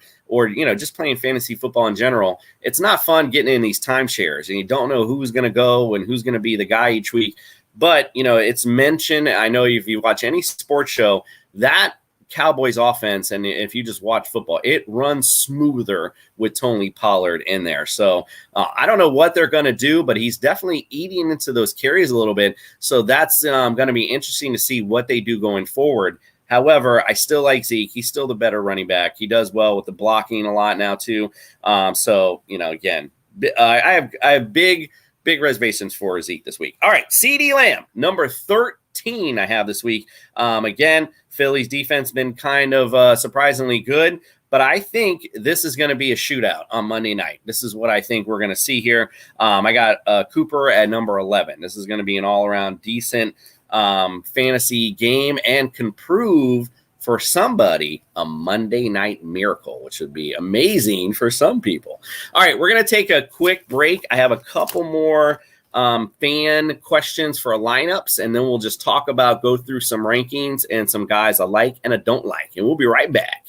just playing fantasy football in general, it's not fun getting in these timeshares and you don't know who's going to go and who's going to be the guy each week. But, it's mentioned. I know if you watch any sports show, that Cowboys offense, and if you just watch football, it runs smoother with Tony Pollard in there. So I don't know what they're going to do, but he's definitely eating into those carries a little bit. So that's going to be interesting to see what they do going forward. However, I still like Zeke. He's still the better running back. He does well with the blocking a lot now too. Again, I have big reservations for Zeke this week. All right, CeeDee Lamb, number 13 I have this week. Again, Philly's defense been kind of surprisingly good, but I think this is going to be a shootout on Monday night. This is what I think we're going to see here. I got Cooper at number 11. This is going to be an all-around decent fantasy game and can prove for somebody a Monday night miracle, which would be amazing for some people. All right, we're going to take a quick break. I have a couple more fan questions for lineups, and then we'll just go through some rankings and some guys I like and I don't like, and we'll be right back.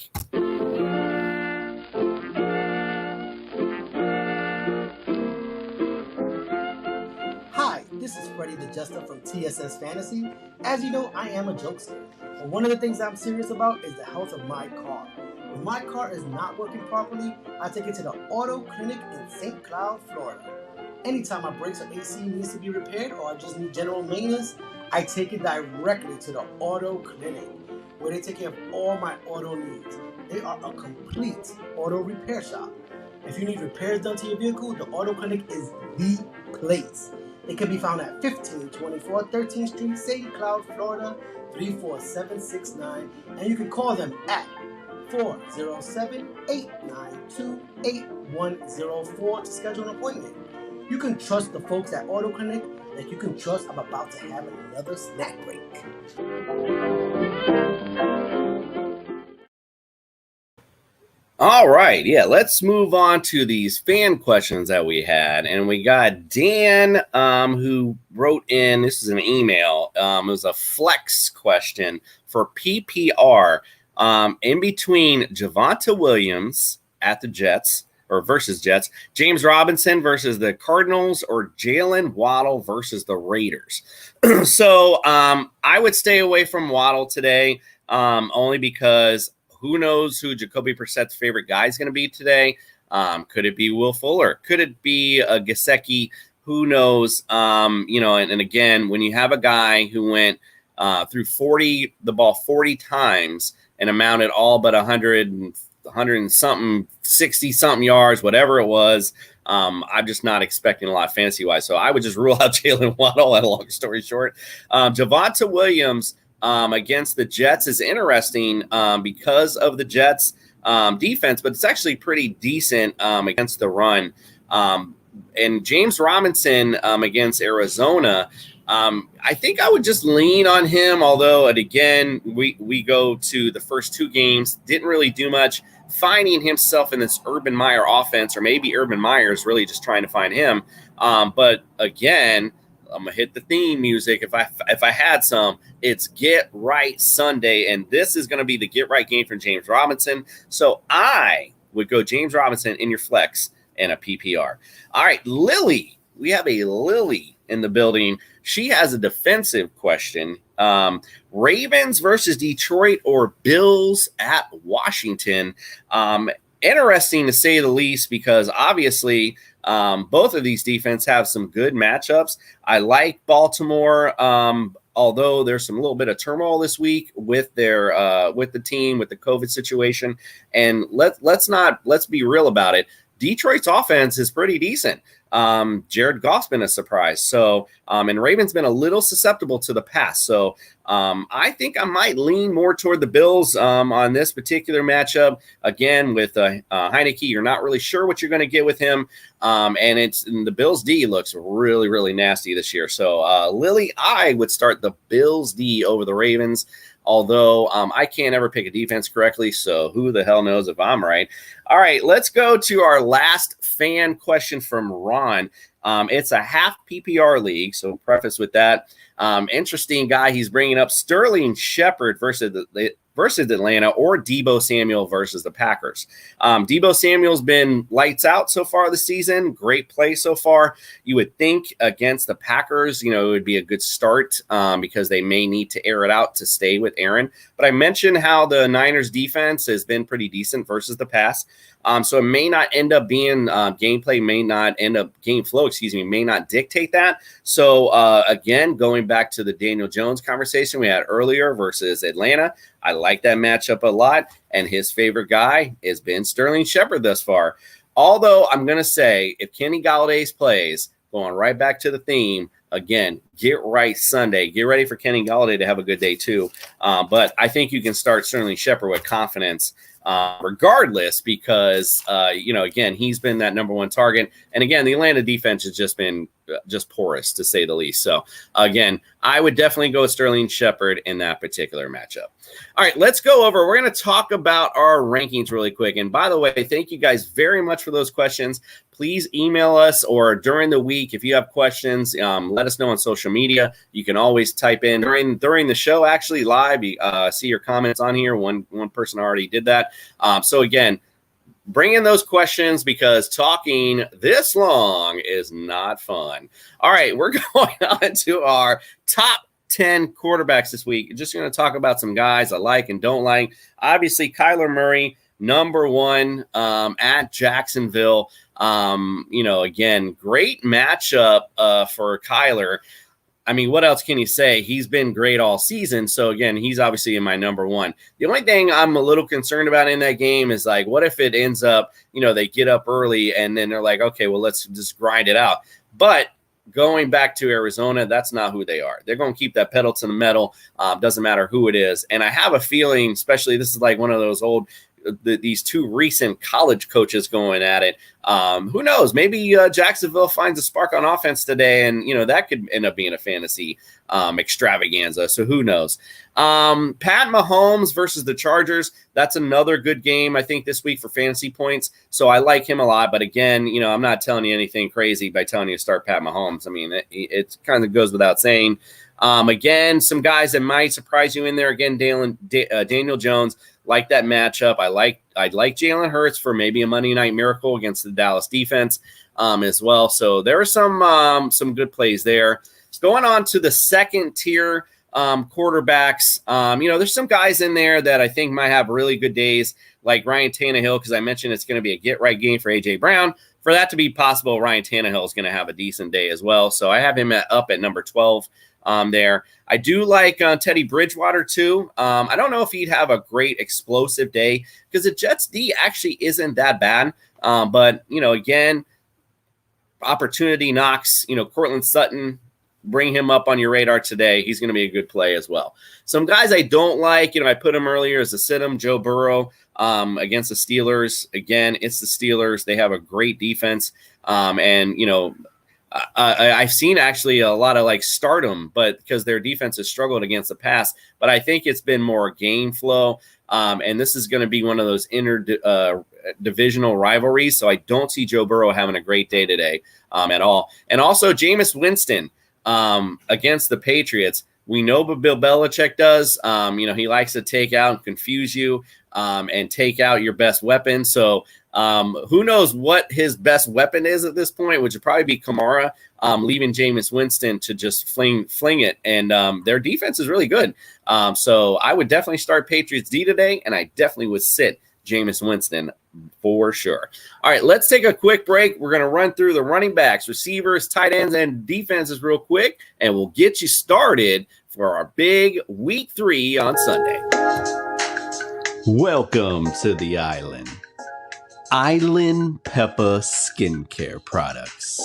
This is Freddie the Jester from TSS Fantasy. As you know, I am a jokester. And one of the things I'm serious about is the health of my car. When my car is not working properly, I take it to the Auto Clinic in St. Cloud, Florida. Anytime my brakes or AC needs to be repaired or I just need general maintenance, I take it directly to the Auto Clinic, where they take care of all my auto needs. They are a complete auto repair shop. If you need repairs done to your vehicle, the Auto Clinic is the place. They can be found at 1524 13th Street, St. Cloud, Florida, 34769. And you can call them at 407-892-8104 to schedule an appointment. You can trust the folks at Auto Clinic like you can trust I'm about to have another snack break. All right, let's move on to these fan questions that we had. And we got Dan who wrote in, this is an email, it was a flex question for PPR in between Javonte Williams at the Jets or versus Jets, James Robinson versus the Cardinals, or Jalen Waddle versus the Raiders. So I would stay away from Waddle today only because who knows who Jacoby Brissett's favorite guy is going to be today? Could it be Will Fuller? Could it be Gesicki? Who knows? And again, when you have a guy who went through the ball 40 times and amounted all but 100 and something, 60 something yards, whatever it was, I'm just not expecting a lot fantasy-wise. So I would just rule out Jalen Waddle, long story short. Javonte Williams against the Jets is interesting because of the Jets defense, but it's actually pretty decent against the run. And James Robinson against Arizona, I think I would just lean on him, although, and again, we go to the first two games, didn't really do much, finding himself in this Urban Meyer offense, or maybe Urban Meyer is really just trying to find him. But again, I'm gonna hit the theme music. If I had some, it's Get Right Sunday, and this is gonna be the Get Right game from James Robinson. So I would go James Robinson in your flex and a PPR. All right, Lily. We have a Lily in the building. She has a defensive question. Ravens versus Detroit or Bills at Washington. Interesting to say the least, because obviously both of these defenses have some good matchups. I like Baltimore, although there's some little bit of turmoil this week with their with the team, with the COVID situation. And let's be real about it. Detroit's offense is pretty decent. Jared Goff's been a surprise. So, and Ravens been a little susceptible to the pass. So, I think I might lean more toward the Bills on this particular matchup. Again, with Heineke, you're not really sure what you're going to get with him. And the Bills D looks really, really nasty this year. So, Lily, I would start the Bills D over the Ravens. Although I can't ever pick a defense correctly, so who the hell knows if I'm right. All right, let's go to our last fan question from Ron. It's a half PPR league, so preface with that. Interesting guy. He's bringing up Sterling Shepard versus Atlanta, or Deebo Samuel versus the Packers. Deebo Samuel's been lights out so far this season. Great play so far. You would think against the Packers, it would be a good start because they may need to air it out to stay with Aaron. But I mentioned how the Niners defense has been pretty decent versus the pass. So it may not end up being gameplay, game flow, may not dictate that. So again, going back to the Daniel Jones conversation we had earlier versus Atlanta, I like that matchup a lot. And his favorite guy has been Sterling Shepard thus far. Although I'm going to say, if Kenny Galladay's plays, going right back to the theme, again, Get Right Sunday. Get ready for Kenny Galladay to have a good day too. But I think you can start Sterling Shepard with confidence regardless, because, again, he's been that number one target. And again, the Atlanta defense has just been just porous, to say the least. So again, I would definitely go with Sterling Shepard in that particular matchup. All right, let's go over. We're going to talk about our rankings really quick. And by the way, thank you guys very much for those questions. Please email us, or during the week, if you have questions, let us know on social media. You can always type in during the show, actually live. See your comments on here. One person already did that. So again, bring in those questions, because talking this long is not fun. All right, we're going on to our top 10 quarterbacks this week. Just going to talk about some guys I like and don't like. Obviously, Kyler Murray, number one at Jacksonville. Again, great matchup for Kyler. I mean, what else can you say? He's been great all season. So, again, he's obviously in my number one. The only thing I'm a little concerned about in that game is, like, what if it ends up, they get up early and then they're like, okay, well, let's just grind it out. But going back to Arizona, that's not who they are. They're going to keep that pedal to the metal. Doesn't matter who it is. And I have a feeling, especially this is like one of those old these two recent college coaches going at it. Who knows? Maybe Jacksonville finds a spark on offense today, and that could end up being a fantasy extravaganza. So who knows? Pat Mahomes versus the Chargers. That's another good game, I think, this week for fantasy points. So I like him a lot. But again, I'm not telling you anything crazy by telling you to start Pat Mahomes. I mean, it kind of goes without saying. Again, some guys that might surprise you in there. Again, Daniel Jones. Like that matchup. I'd like Jalen Hurts for maybe a Monday Night Miracle against the Dallas defense as well. So there are some good plays there. Going on to the second tier quarterbacks. There's some guys in there that I think might have really good days, like Ryan Tannehill, because I mentioned it's going to be a get right game for A.J. Brown. For that to be possible, Ryan Tannehill is going to have a decent day as well. So I have him up at number 12. There. I do like Teddy Bridgewater too. I don't know if he'd have a great explosive day, because the Jets D actually isn't that bad. But again, opportunity knocks. Cortland Sutton, bring him up on your radar today. He's going to be a good play as well. Some guys I don't like, I put him earlier as a sit-em, Joe Burrow against the Steelers. Again, it's the Steelers. They have a great defense. I've seen actually a lot of like stardom, but because their defense has struggled against the pass. But I think it's been more game flow. And this is going to be one of those divisional rivalries. So I don't see Joe Burrow having a great day today at all. And also Jameis Winston against the Patriots. We know what Bill Belichick does. He likes to take out and confuse you and take out your best weapon. So who knows what his best weapon is at this point, which would probably be Kamara, leaving Jameis Winston to just fling it. And their defense is really good. So I would definitely start Patriots D today, and I definitely would sit Jameis Winston for sure. All right, let's take a quick break. We're going to run through the running backs, receivers, tight ends, and defenses real quick, and we'll get you started for our big week 3 on Sunday. Welcome to the island. Island Peppa Skincare Products.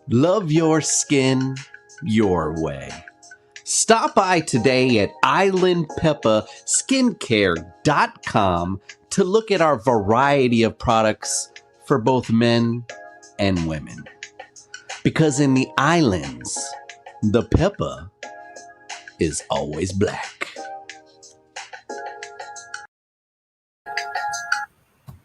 Love your skin your way. Stop by today at islandpeppaskincare.com to look at our variety of products for both men and women. Because in the islands, the peppa is always black.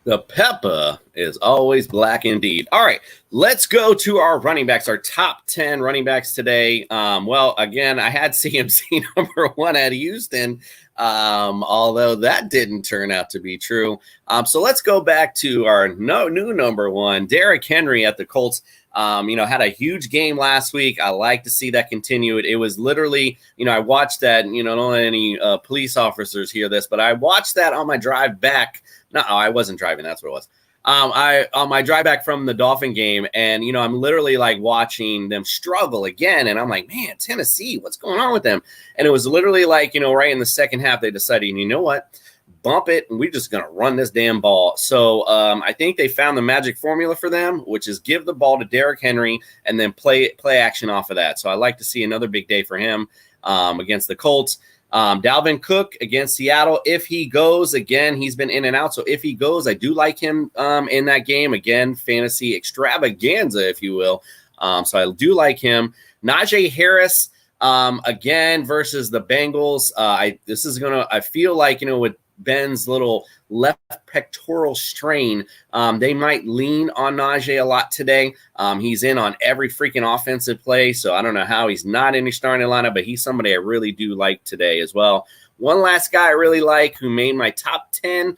The peppa is always black indeed. All right, let's go to our running backs, our top 10 running backs today. Again, I had CMC number 1 at Houston, although that didn't turn out to be true. So let's go back to our new number 1, Derrick Henry at the Colts. Had a huge game last week. I like to see that continue. It was literally, I watched that, don't let any police officers hear this, but I watched that on my drive back. No, I wasn't driving. That's what it was. On my drive back from the Dolphin game, and I'm literally like watching them struggle again, and I'm like, man, Tennessee, what's going on with them? And it was literally like, right in the second half, they decided, you know what, bump it, and we're just gonna run this damn ball. So I think they found the magic formula for them, which is give the ball to Derrick Henry and then play action off of that. So I like to see another big day for him against the Colts. Dalvin Cook against Seattle. If he goes, again, he's been in and out. So if he goes, I do like him in that game. Again, fantasy extravaganza, if you will. So I do like him. Najee Harris, again, versus the Bengals. I feel like, with Ben's little left pectoral strain, they might lean on Najee a lot today. He's in on every freaking offensive play, so I don't know how he's not in your starting lineup, but he's somebody I really do like today as well. One last guy I really like who made my top 10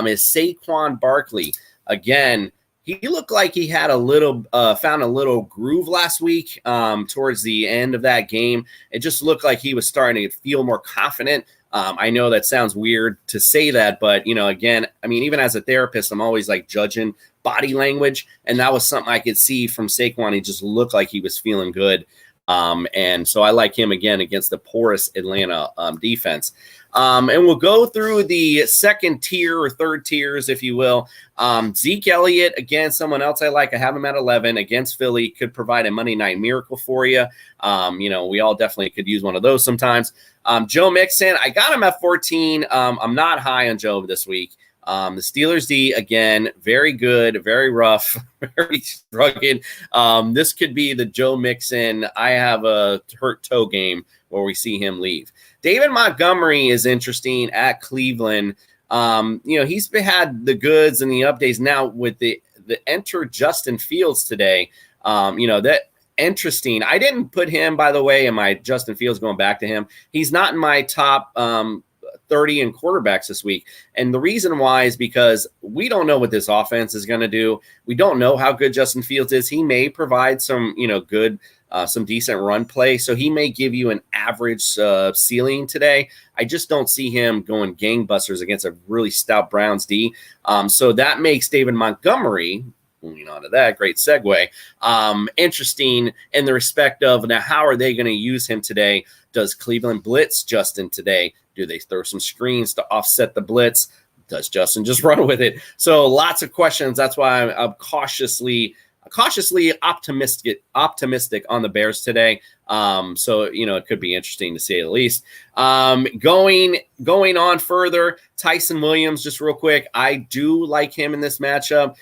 is Saquon Barkley. Again, he looked like he had found a little groove last week towards the end of that game. It just looked like he was starting to feel more confident. I know that sounds weird to say that, but, again, even as a therapist, I'm always like judging body language. And that was something I could see from Saquon. He just looked like he was feeling good. And so I like him again against the porous Atlanta defense. And we'll go through the second tier or third tiers, if you will. Zeke Elliott, again, someone else I like. I have him at 11 against Philly. Could provide a Monday night miracle for you. We all definitely could use one of those sometimes. Joe Mixon, I got him at 14. I'm not high on Joe this week. The Steelers D, again, very good, very rough, very rugged. This could be the Joe Mixon, I have a hurt toe game where we see him leave. David Montgomery is interesting at Cleveland. He's had the goods and the updates now with the enter Justin Fields today. That interesting. I didn't put him, by the way, in my Justin Fields going back to him. He's not in my top 30 in quarterbacks this week. And the reason why is because we don't know what this offense is going to do. We don't know how good Justin Fields is. He may provide some, good, some decent run play. So he may give you an average ceiling today. I just don't see him going gangbusters against a really stout Browns D. So that makes David Montgomery, moving on to that, great segue, interesting in the respect of now how are they going to use him today? Does Cleveland blitz Justin today? Do they throw some screens to offset the blitz? Does Justin just run with it? So lots of questions. That's why I'm cautiously cautiously optimistic on the Bears today. So, it could be interesting to say the least. Going on further, Tyson Williams, just real quick. I do like him in this matchup,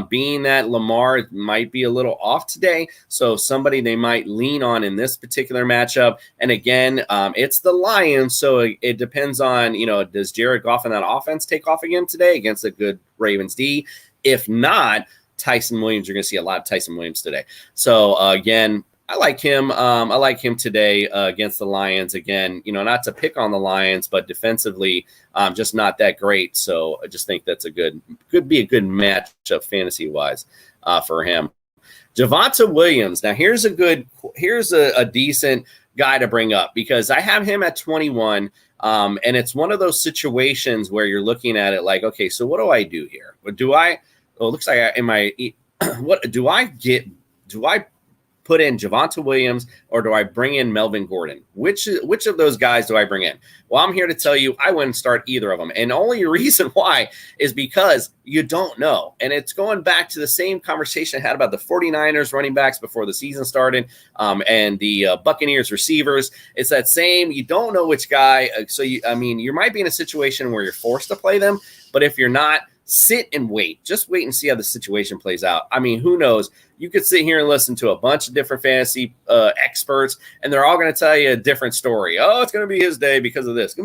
being that Lamar might be a little off today. So somebody they might lean on in this particular matchup. And again, it's the Lions. So it depends on, does Jared Goff and that offense take off again today against a good Ravens D? If not, Tyson Williams, you're going to see a lot of Tyson Williams today. So again, I like him. I like him today against the Lions. Again, not to pick on the Lions, but defensively, just not that great. So I just think that's could be a good matchup fantasy wise for him. Javonte Williams. Now here's a decent guy to bring up because I have him at 21. And it's one of those situations where you're looking at it like, okay, so what do I do here? It looks like what do I put in Javonte Williams or do I bring in Melvin Gordon? Which of those guys do I bring in? Well, I'm here to tell you I wouldn't start either of them. And only reason why is because you don't know. And it's going back to the same conversation I had about the 49ers running backs before the season started and the Buccaneers receivers. It's that same, you don't know which guy. So, you might be in a situation where you're forced to play them. But if you're not, sit and wait. Just wait and see how the situation plays out. Who knows? You could sit here and listen to a bunch of different fantasy experts, and they're all going to tell you a different story. Oh, it's going to be his day because of this.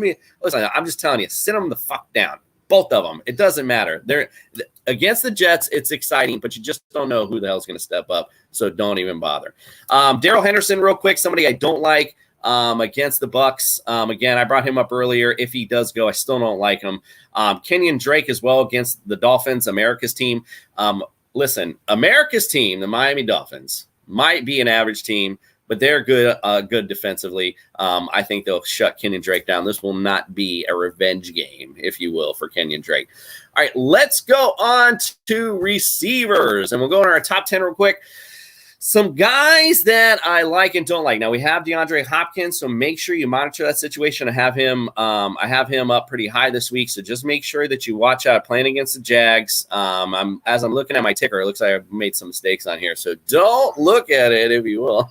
Listen, I'm just telling you, sit them the fuck down. Both of them. It doesn't matter. They're against the Jets. It's exciting, but you just don't know who the hell is going to step up. So don't even bother. Darrell Henderson, real quick, somebody I don't like. Against the Bucks. Again, I brought him up earlier. If he does go, I still don't like him. Kenyon Drake as well against the Dolphins, America's team. Listen, America's team, the Miami Dolphins, might be an average team, but they're good defensively. I think they'll shut Kenyon Drake down. This will not be a revenge game, if you will, for Kenyon Drake. All right, let's go on to receivers, and we'll go on our top 10 real quick. Some guys that I like and don't like. Now we have DeAndre Hopkins, so make sure you monitor that situation. I have him up pretty high this week, so just make sure that you watch out playing against the Jags. As I'm looking at my ticker, it looks like I've made some mistakes on here, so don't look at it if you will.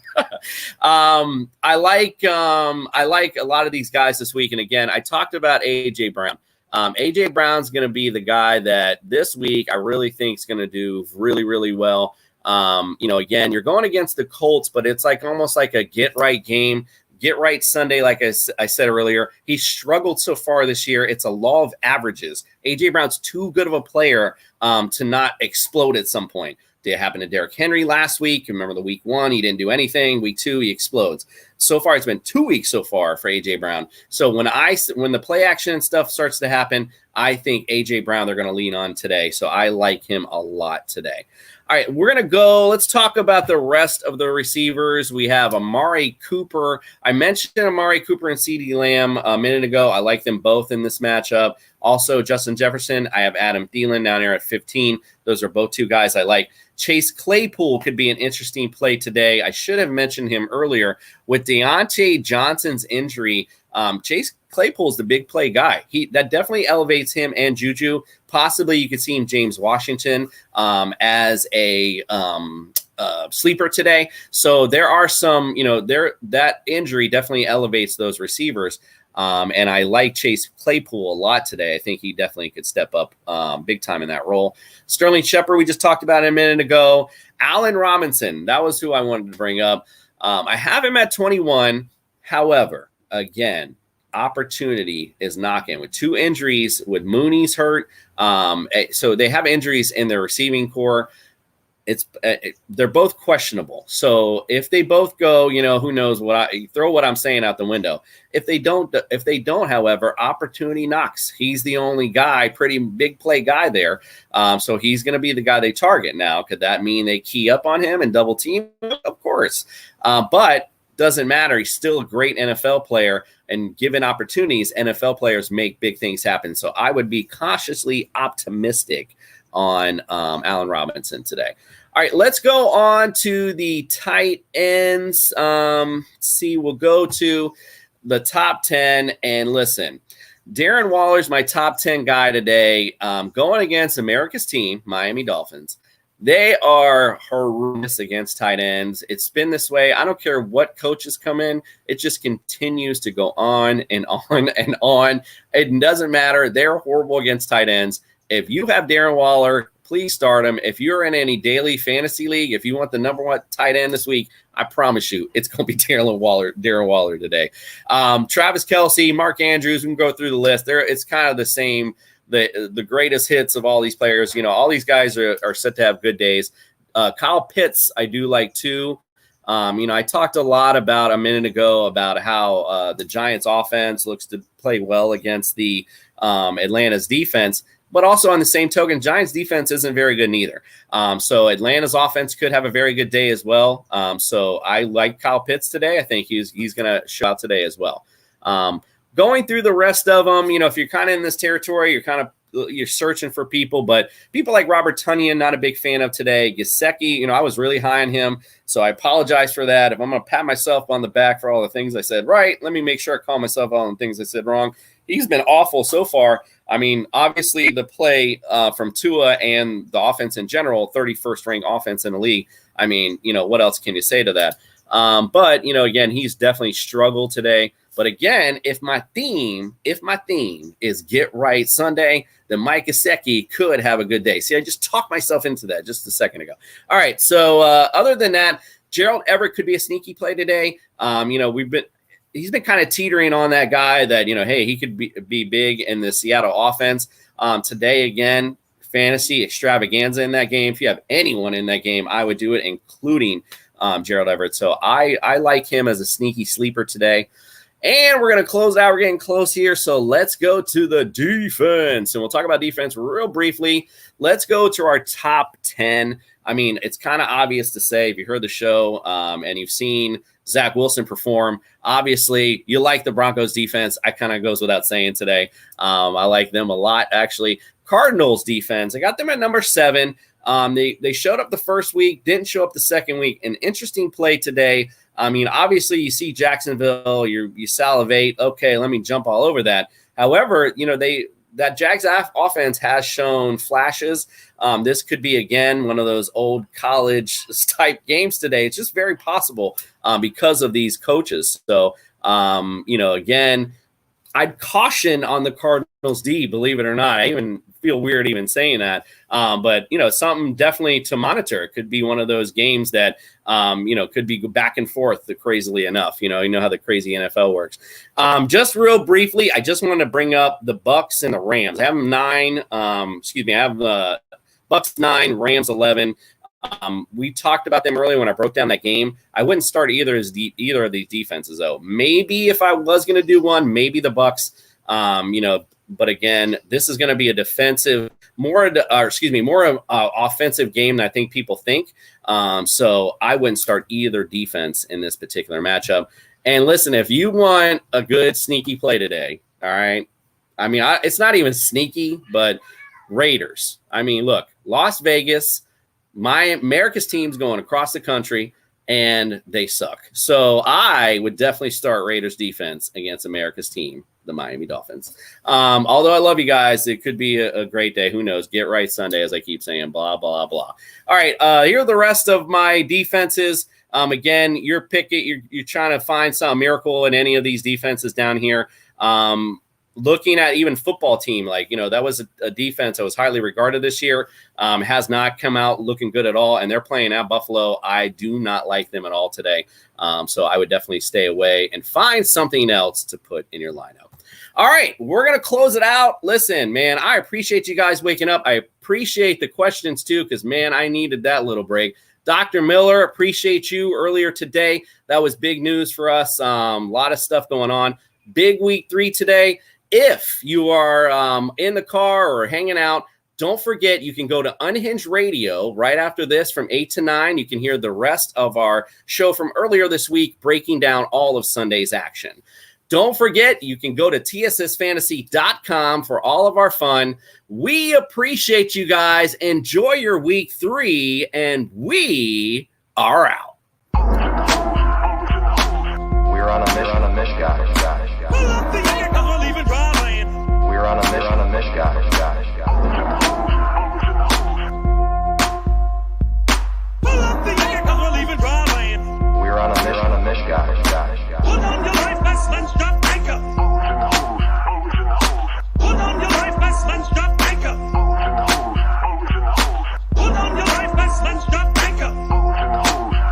I like a lot of these guys this week, and again, I talked about AJ Brown. AJ Brown's going to be the guy that this week I really think is going to do really, really well. Again, you're going against the Colts, but it's like almost like a get right game, get right Sunday. Like I said earlier, he struggled so far this year. It's a law of averages. AJ Brown's too good of a player to not explode at some point. Did it happen to Derrick Henry last week? Remember the week 1, he didn't do anything. Week 2, he explodes. So far, it's been 2 weeks so far for AJ Brown. So when the play action and stuff starts to happen, I think AJ Brown they're going to lean on today. So I like him a lot today. All right, we're going to go. Let's talk about the rest of the receivers. We have Amari Cooper. I mentioned Amari Cooper and CeeDee Lamb a minute ago. I like them both in this matchup. Also, Justin Jefferson. I have Adam Thielen down here at 15. Those are both two guys I like. Chase Claypool could be an interesting play today. I should have mentioned him earlier. With Deontay Johnson's injury, Chase Claypool's the big play guy. That definitely elevates him and Juju. Possibly you could see him James Washington as a sleeper today. So there are some, that injury definitely elevates those receivers. And I like Chase Claypool a lot today. I think he definitely could step up big time in that role. Sterling Shepard, we just talked about a minute ago. Allen Robinson, that was who I wanted to bring up. I have him at 21. However, again, opportunity is knocking with 2 injuries, with Mooney's hurt. So they have injuries in their receiving core. They're both questionable. So if they both go, who knows throw what I'm saying out the window. If they don't, however, opportunity knocks. He's the only guy, pretty big play guy there. So he's going to be the guy they target. Now, could that mean they key up on him and double team? Of course. But doesn't matter. He's still a great NFL player, and given opportunities, NFL players make big things happen. So I would be cautiously optimistic on Allen Robinson today. All right, let's go on to the tight ends. We'll go to the top 10. And listen, Darren Waller's my top 10 guy today, going against America's team, Miami Dolphins. They are horrendous against tight ends. It's been this way. I don't care what coaches come in. It just continues to go on and on and on. It doesn't matter. They're horrible against tight ends. If you have Darren Waller, please start him. If you're in any daily fantasy league, if you want the number one tight end this week, I promise you it's going to be Darren Waller today. Travis Kelce, Mark Andrews, we can go through the list. It's kind of the same. The greatest hits of all these players, all these guys are set to have good days. Kyle Pitts, I do like too. I talked a lot about a minute ago about how the Giants offense looks to play well against the Atlanta's defense, but also on the same token, Giants defense isn't very good neither. So Atlanta's offense could have a very good day as well. So I like Kyle Pitts today. I think he's going to show out today as well. Going through the rest of them, if you're kind of in this territory, you're searching for people, but people like Robert Tonyan, not a big fan of today. Gesicki, I was really high on him, so I apologize for that. If I'm going to pat myself on the back for all the things I said right, let me make sure I call myself out on things I said wrong. He's been awful so far. I mean, obviously the play from Tua and the offense in general, 31st ranked offense in the league. I mean, what else can you say to that? But, again, he's definitely struggled today. But again, if my theme is Get Right Sunday, then Mike Gesicki could have a good day. See, I just talked myself into that just a second ago. All right, so other than that, Gerald Everett could be a sneaky play today. He's been kind of teetering on that guy that, hey, he could be big in the Seattle offense. Today, again, fantasy extravaganza in that game. If you have anyone in that game, I would do it, including Gerald Everett. So I like him as a sneaky sleeper today. And we're going to close out. We're getting close here. So let's go to the defense. And we'll talk about defense real briefly. Let's go to our top 10. I mean, it's kind of obvious to say if you heard the show and you've seen Zach Wilson perform, obviously you like the Broncos defense. I kind of goes without saying today. I like them a lot, actually. Cardinals defense, I got them at number 7. They showed up the first week, didn't show up the second week. An interesting play today. I mean, obviously you see Jacksonville, you salivate. Okay, let me jump all over that. However, that Jags offense has shown flashes. This could be, again, one of those old college type games today. It's just very possible because of these coaches. So, again, I'd caution on the Cardinals D, believe it or not. I even feel weird even saying that. But, something definitely to monitor. It could be one of those games that, could be back and forth crazily enough. You know how the crazy NFL works. Just real briefly, I just wanted to bring up the Bucks and the Rams. I have them 9. I have the Bucks 9, Rams 11. We talked about them earlier when I broke down that game. I wouldn't start either of these defenses, though. Maybe if I was going to do one, maybe the Bucks. But again, this is going to be a defensive, more offensive game than I think people think. So I wouldn't start either defense in this particular matchup. And listen, if you want a good sneaky play today, all right. I mean, it's not even sneaky, but Raiders. I mean, look, Las Vegas. America's team's going across the country, and they suck. So I would definitely start Raiders defense against America's team, the Miami Dolphins. Although I love you guys, it could be a great day. Who knows? Get right Sunday, as I keep saying, blah, blah, blah. All right, here are the rest of my defenses. Again, you're picking, you're trying to find some miracle in any of these defenses down here. Looking at even football team, that was a defense that was highly regarded this year, has not come out looking good at all, and they're playing at Buffalo. I do not like them at all today, so I would definitely stay away and find something else to put in your lineup. All right, we're going to close it out. Listen, man, I appreciate you guys waking up. I appreciate the questions, too, because, man, I needed that little break. Dr. Miller, appreciate you earlier today. That was big news for us. A lot of stuff going on. Big week 3 today. If you are in the car or hanging out, don't forget you can go to Unhinged Radio right after this from 8 to 9. You can hear the rest of our show from earlier this week, breaking down all of Sunday's action. Don't forget, you can go to tssfantasy.com for all of our fun. We appreciate you guys. Enjoy your week 3, and we are out.